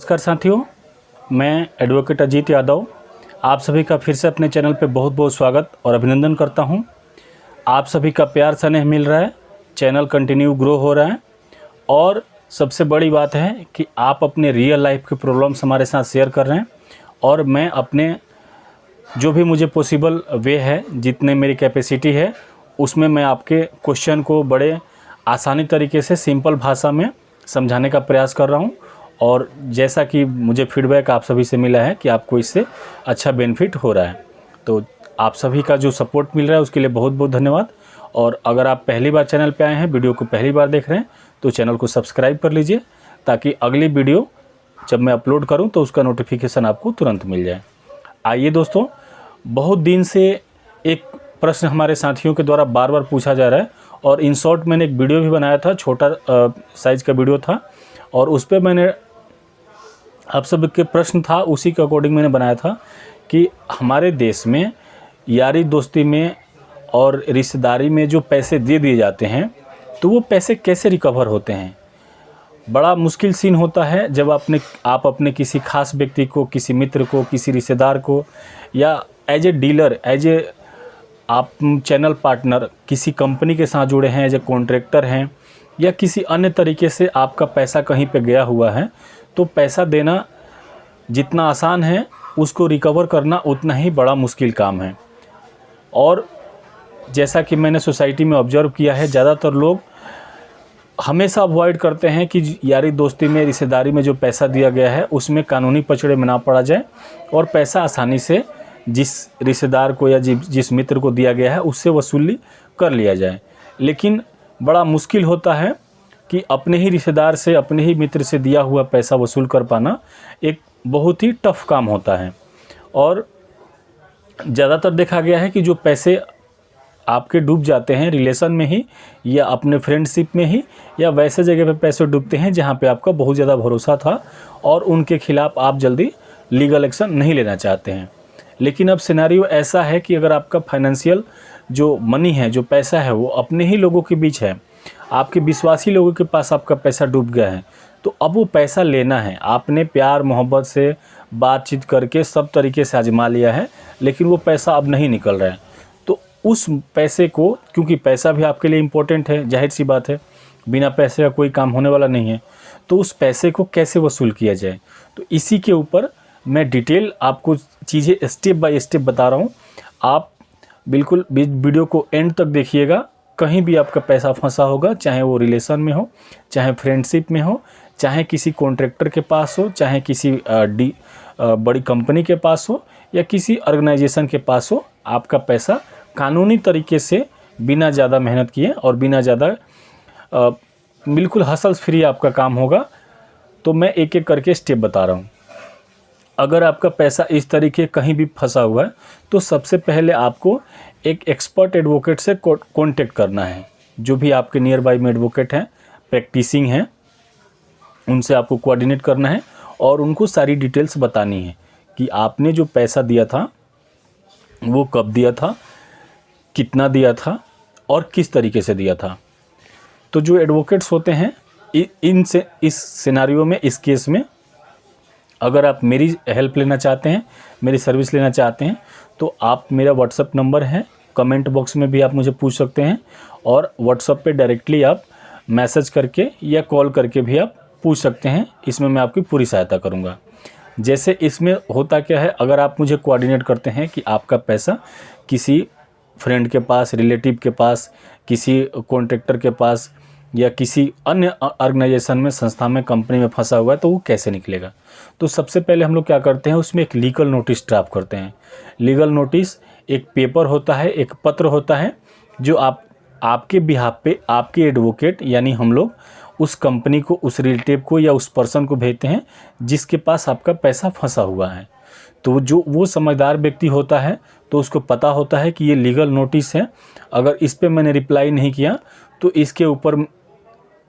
नमस्कार साथियों, मैं एडवोकेट अजीत यादव आप सभी का फिर से अपने चैनल पे बहुत बहुत स्वागत और अभिनंदन करता हूं। आप सभी का प्यार स्नेह मिल रहा है, चैनल कंटिन्यू ग्रो हो रहा है और सबसे बड़ी बात है कि आप अपने रियल लाइफ के प्रॉब्लम्स हमारे साथ शेयर कर रहे हैं और मैं अपने जो भी मुझे पॉसिबल वे है, जितने मेरी कैपेसिटी है, उसमें मैं आपके क्वेश्चन को बड़े आसानी तरीके से सिंपल भाषा में समझाने का प्रयास कर रहा हूं। और जैसा कि मुझे फीडबैक आप सभी से मिला है कि आपको इससे अच्छा बेनिफिट हो रहा है, तो आप सभी का जो सपोर्ट मिल रहा है उसके लिए बहुत बहुत धन्यवाद। और अगर आप पहली बार चैनल पे आए हैं, वीडियो को पहली बार देख रहे हैं, तो चैनल को सब्सक्राइब कर लीजिए ताकि अगली वीडियो जब मैं अपलोड करूं तो उसका नोटिफिकेशन आपको तुरंत मिल जाए। आइए दोस्तों, बहुत दिन से एक प्रश्न हमारे साथियों के द्वारा बार बार पूछा जा रहा है और इन शॉर्ट मैंने एक वीडियो भी बनाया था, छोटा साइज़ का वीडियो था और उस पर मैंने आप सब के प्रश्न था उसी के अकॉर्डिंग मैंने बनाया था कि हमारे देश में यारी दोस्ती में और रिश्तेदारी में जो पैसे दे दिए जाते हैं तो वो पैसे कैसे रिकवर होते हैं। बड़ा मुश्किल सीन होता है जब आप अपने किसी खास व्यक्ति को, किसी मित्र को, किसी रिश्तेदार को या as a dealer, as a आप चैनल पार्टनर किसी कंपनी के साथ जुड़े हैं, एज ए कॉन्ट्रैक्टर हैं या किसी अन्य तरीके से आपका पैसा कहीं पे गया हुआ है, तो पैसा देना जितना आसान है उसको रिकवर करना उतना ही बड़ा मुश्किल काम है। और जैसा कि मैंने सोसाइटी में ऑब्जर्व किया है, ज़्यादातर लोग हमेशा अवॉइड करते हैं कि यारी दोस्ती में, रिश्तेदारी में जो पैसा दिया गया है उसमें कानूनी पचड़े में ना पड़ा जाए और पैसा आसानी से जिस रिश्तेदार को या जिस मित्र को दिया गया है उससे वसूली कर लिया जाए। लेकिन बड़ा मुश्किल होता है कि अपने ही रिश्तेदार से, अपने ही मित्र से दिया हुआ पैसा वसूल कर पाना एक बहुत ही टफ काम होता है। और ज़्यादातर देखा गया है कि जो पैसे आपके डूब जाते हैं रिलेशन में ही या अपने फ्रेंडशिप में ही या वैसे जगह पे पैसे डूबते हैं जहाँ पे आपका बहुत ज़्यादा भरोसा था और उनके खिलाफ आप जल्दी लीगल एक्शन नहीं लेना चाहते हैं। लेकिन अब सिनेरियो ऐसा है कि अगर आपका फाइनेंशियल जो मनी है, जो पैसा है, वो अपने ही लोगों के बीच है, आपके विश्वासी लोगों के पास आपका पैसा डूब गया है, तो अब वो पैसा लेना है। आपने प्यार मोहब्बत से बातचीत करके सब तरीके से आजमा लिया है, लेकिन वो पैसा अब नहीं निकल रहा है। तो उस पैसे को, क्योंकि पैसा भी आपके लिए इम्पोर्टेंट है, जाहिर सी बात है, बिना पैसे का कोई काम होने वाला नहीं है, तो उस पैसे को कैसे वसूल किया जाए, तो इसी के ऊपर मैं डिटेल आपको चीज़ें स्टेप बाय स्टेप बता रहा हूँ। आप बिल्कुल वीडियो को एंड तक देखिएगा। कहीं भी आपका पैसा फंसा होगा, चाहे वो रिलेशन में हो, चाहे फ्रेंडशिप में हो, चाहे किसी कॉन्ट्रैक्टर के पास हो, चाहे किसी बड़ी कंपनी के पास हो या किसी ऑर्गेनाइजेशन के पास हो, आपका पैसा कानूनी तरीके से बिना ज़्यादा मेहनत किए और बिना ज़्यादा बिल्कुल हसल फ्री आपका काम होगा। तो मैं एक एक करके स्टेप बता रहा हूँ। अगर आपका पैसा इस तरीके कहीं भी फंसा हुआ है तो सबसे पहले आपको एक एक्सपर्ट एडवोकेट से कांटेक्ट करना है। जो भी आपके नियर बाई में एडवोकेट हैं, प्रैक्टिसिंग हैं, उनसे आपको कोऑर्डिनेट करना है और उनको सारी डिटेल्स बतानी है कि आपने जो पैसा दिया था वो कब दिया था, कितना दिया था और किस तरीके से दिया था। तो जो एडवोकेट्स होते हैं इनसे इस सिनेरियो में, इस केस में अगर आप मेरी हेल्प लेना चाहते हैं, मेरी सर्विस लेना चाहते हैं, तो आप, मेरा व्हाट्सअप नंबर है, कमेंट बॉक्स में भी आप मुझे पूछ सकते हैं और व्हाट्सअप पे डायरेक्टली आप मैसेज करके या कॉल करके भी आप पूछ सकते हैं। इसमें मैं आपकी पूरी सहायता करूंगा। जैसे इसमें होता क्या है, अगर आप मुझे कोऑर्डिनेट करते हैं कि आपका पैसा किसी फ्रेंड के पास, रिलेटिव के पास, किसी कॉन्ट्रैक्टर के पास या किसी अन्य ऑर्गेनाइजेशन में, संस्था में, कंपनी में फंसा हुआ है, तो वो कैसे निकलेगा। तो सबसे पहले हम लोग क्या करते हैं, उसमें एक लीगल नोटिस ड्राफ्ट करते हैं। लीगल नोटिस एक पेपर होता है, एक पत्र होता है जो आपके बिहाफ पे आपके एडवोकेट यानी हम लोग उस कंपनी को, उस रिलेटिव को या उस पर्सन को भेजते हैं जिसके पास आपका पैसा फंसा हुआ है। तो जो वो समझदार व्यक्ति होता है तो उसको पता होता है कि ये लीगल नोटिस है, अगर इस पे मैंने रिप्लाई नहीं किया तो इसके ऊपर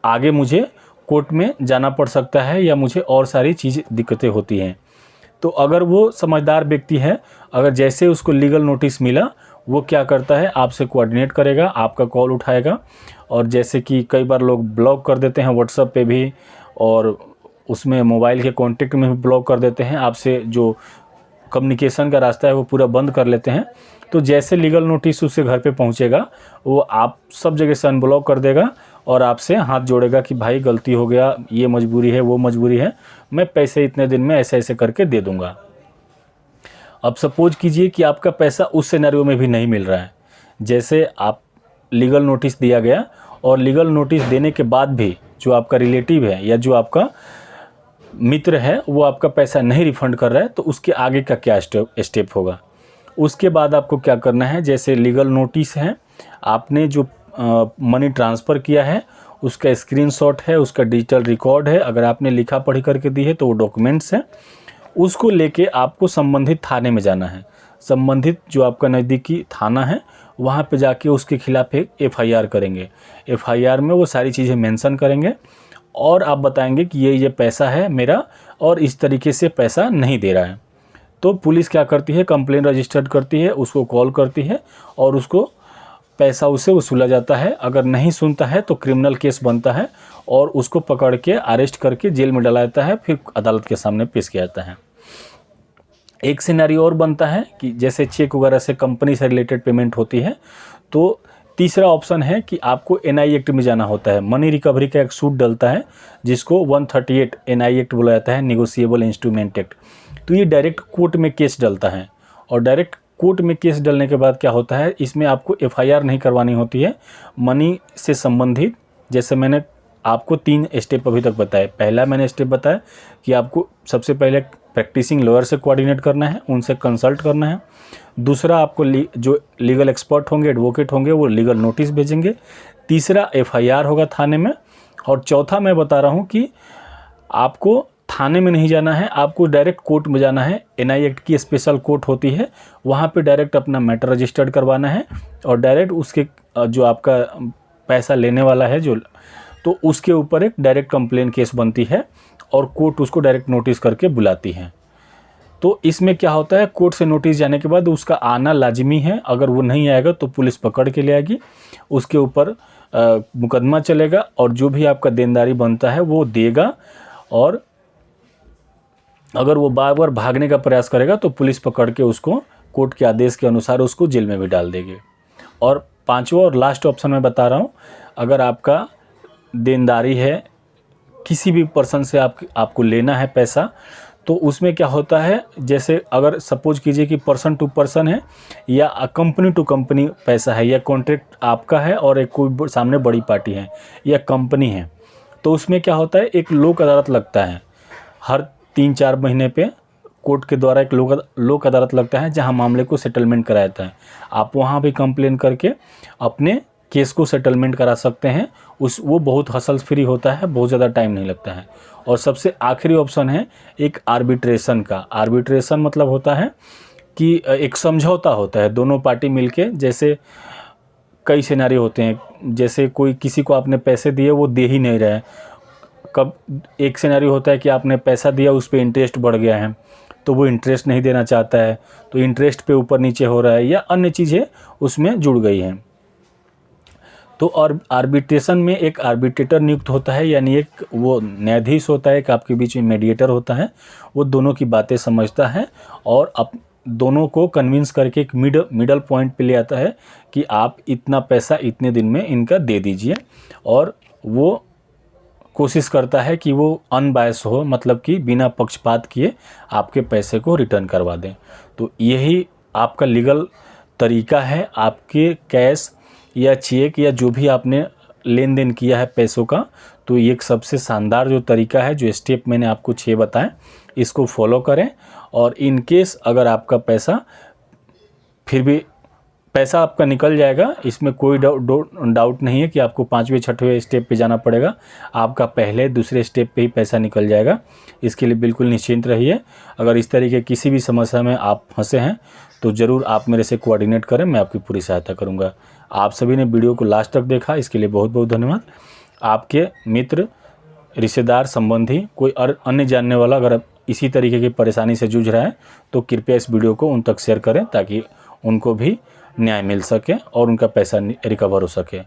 आगे मुझे कोर्ट में जाना पड़ सकता है या मुझे और सारी चीज़ें दिक्कतें होती हैं। तो अगर वो समझदार व्यक्ति है, अगर जैसे उसको लीगल नोटिस मिला, वो क्या करता है, आपसे कोऑर्डिनेट करेगा, आपका कॉल उठाएगा। और जैसे कि कई बार लोग ब्लॉक कर देते हैं व्हाट्सएप पे भी और उसमें मोबाइल के कॉन्टेक्ट में भी ब्लॉक कर देते हैं, आपसे जो कम्युनिकेशन का रास्ता है वो पूरा बंद कर लेते हैं। तो जैसे लीगल नोटिस उसके घर पे पहुंचेगा, वो आप सब जगह से अनब्लॉक कर देगा और आपसे हाथ जोड़ेगा कि भाई गलती हो गया, ये मजबूरी है, वो मजबूरी है, मैं पैसे इतने दिन में ऐसे ऐसे करके दे दूंगा। अब सपोज कीजिए कि आपका पैसा उस सिनेरियो में भी नहीं मिल रहा है, जैसे आप लीगल नोटिस दिया गया और लीगल नोटिस देने के बाद भी जो आपका रिलेटिव है या जो आपका मित्र है वो आपका पैसा नहीं रिफंड कर रहा है, तो उसके आगे का क्या स्टेप होगा। उसके बाद आपको क्या करना है, जैसे लीगल नोटिस है, आपने जो मनी ट्रांसफ़र किया है उसका स्क्रीनशॉट है, उसका डिजिटल रिकॉर्ड है, अगर आपने लिखा पढ़ी करके दी है तो वो डॉक्यूमेंट्स हैं, उसको लेके आपको संबंधित थाने में जाना है। संबंधित जो आपका नज़दीकी थाना है वहाँ पे जाके उसके खिलाफ़ एक एफआईआर करेंगे। एफआईआर में वो सारी चीज़ें मेंशन करेंगे और आप बताएंगे कि ये पैसा है मेरा और इस तरीके से पैसा नहीं दे रहा है। तो पुलिस क्या करती है, कंप्लेन रजिस्टर्ड करती है, उसको कॉल करती है और उसको पैसा उससे वसूला जाता है। अगर नहीं सुनता है तो क्रिमिनल केस बनता है और उसको पकड़ के अरेस्ट करके जेल में डाला जाता है, फिर अदालत के सामने पेश किया जाता है। एक सिनेरियो और बनता है कि जैसे चेक वगैरह से कंपनी से रिलेटेड पेमेंट होती है, तो तीसरा ऑप्शन है कि आपको एनआई एक्ट में जाना होता है। मनी रिकवरी का एक सूट डलता है जिसको 138 एनआई एक्ट बोला जाता है, नेगोशिएबल इंस्ट्रूमेंट एक्ट। तो ये डायरेक्ट कोर्ट में केस डलता है और डायरेक्ट कोर्ट में केस डलने के बाद क्या होता है, इसमें आपको एफआईआर नहीं करवानी होती है। मनी से संबंधित जैसे मैंने आपको 3 स्टेप अभी तक बताए। पहला मैंने स्टेप बताया कि आपको सबसे पहले प्रैक्टिसिंग लॉयर से कोऑर्डिनेट करना है, उनसे कंसल्ट करना है। दूसरा आपको जो लीगल एक्सपर्ट होंगे, एडवोकेट होंगे, वो लीगल नोटिस भेजेंगे। तीसरा एफआईआर होगा थाने में। और चौथा मैं बता रहा हूँ कि आपको थाने में नहीं जाना है, आपको डायरेक्ट कोर्ट में जाना है। एनआई एक्ट की स्पेशल कोर्ट होती है, वहाँ पे डायरेक्ट अपना मैटर रजिस्टर्ड करवाना है और डायरेक्ट उसके जो आपका पैसा लेने वाला है तो उसके ऊपर एक डायरेक्ट कंप्लेन केस बनती है और कोर्ट उसको डायरेक्ट नोटिस करके बुलाती है। तो इसमें क्या होता है, कोर्ट से नोटिस जाने के बाद उसका आना लाजमी है। अगर वो नहीं आएगा तो पुलिस पकड़ के ले आएगी, उसके ऊपर मुकदमा चलेगा और जो भी आपका देनदारी बनता है वो देगा। और अगर वो बार बार भागने का प्रयास करेगा तो पुलिस पकड़ के उसको कोर्ट के आदेश के अनुसार उसको जेल में भी डाल देगी। और पांचवा और लास्ट ऑप्शन मैं बता रहा हूँ, अगर आपका देनदारी है, किसी भी पर्सन से आपको लेना है पैसा, तो उसमें क्या होता है, जैसे अगर सपोज कीजिए कि पर्सन टू पर्सन है या कंपनी टू कंपनी पैसा है या कॉन्ट्रैक्ट आपका है और एक कोई सामने बड़ी पार्टी है या कंपनी है, तो उसमें क्या होता है, एक लोक अदालत लगता है। हर 3-4 महीने पे कोर्ट के द्वारा एक लोक अदालत लगता है जहां मामले को सेटलमेंट कराया जाता है। आप वहां भी कंप्लेन करके अपने केस को सेटलमेंट करा सकते हैं। वो बहुत हसल फ्री होता है, बहुत ज़्यादा टाइम नहीं लगता है। और सबसे आखिरी ऑप्शन है एक आर्बिट्रेशन का। आर्बिट्रेशन मतलब होता है कि एक समझौता होता है, दोनों पार्टी मिलके, जैसे कई सिनेरियो होते हैं, जैसे कोई किसी को आपने पैसे दिए वो दे ही नहीं रहे। कब एक सिनेरियो होता है कि आपने पैसा दिया, उस पर इंटरेस्ट बढ़ गया है तो वो इंटरेस्ट नहीं देना चाहता है, तो इंटरेस्ट पे ऊपर नीचे हो रहा है या अन्य चीज़ें उसमें जुड़ गई हैं। तो और आर्बिट्रेशन में एक आर्बिट्रेटर नियुक्त होता है, यानी एक वो न्यायाधीश होता है, एक आपके बीच में मीडिएटर होता है, वो दोनों की बातें समझता है और दोनों को कन्विंस करके एक मिडल पॉइंट पे ले आता है कि आप इतना पैसा इतने दिन में इनका दे दीजिए। और वो कोशिश करता है कि वो अनबायस हो, मतलब कि बिना पक्षपात किए आपके पैसे को रिटर्न करवा दें। तो यही आपका लीगल तरीका है, आपके कैश या चेक या जो भी आपने लेन देन किया है पैसों का, तो ये एक सबसे शानदार जो तरीका है, जो स्टेप मैंने आपको 6 बताएं, इसको फॉलो करें। और इन केस अगर आपका पैसा फिर भी पैसा आपका निकल जाएगा, इसमें कोई डाउट नहीं है कि आपको 5वें 6वें स्टेप पे जाना पड़ेगा, आपका पहले दूसरे स्टेप पे ही पैसा निकल जाएगा। इसके लिए बिल्कुल निश्चिंत रहिए। अगर इस तरीके किसी भी समस्या में आप फंसे हैं तो ज़रूर आप मेरे से कोऑर्डिनेट करें, मैं आपकी पूरी सहायता करूंगा। आप सभी ने वीडियो को लास्ट तक देखा, इसके लिए बहुत बहुत धन्यवाद। आपके मित्र, रिश्तेदार, संबंधी, कोई अन्य जानने वाला अगर इसी तरीके की परेशानी से जूझ रहा है तो कृपया इस वीडियो को उन तक शेयर करें ताकि उनको भी न्याय मिल सके और उनका पैसा रिकवर हो सके।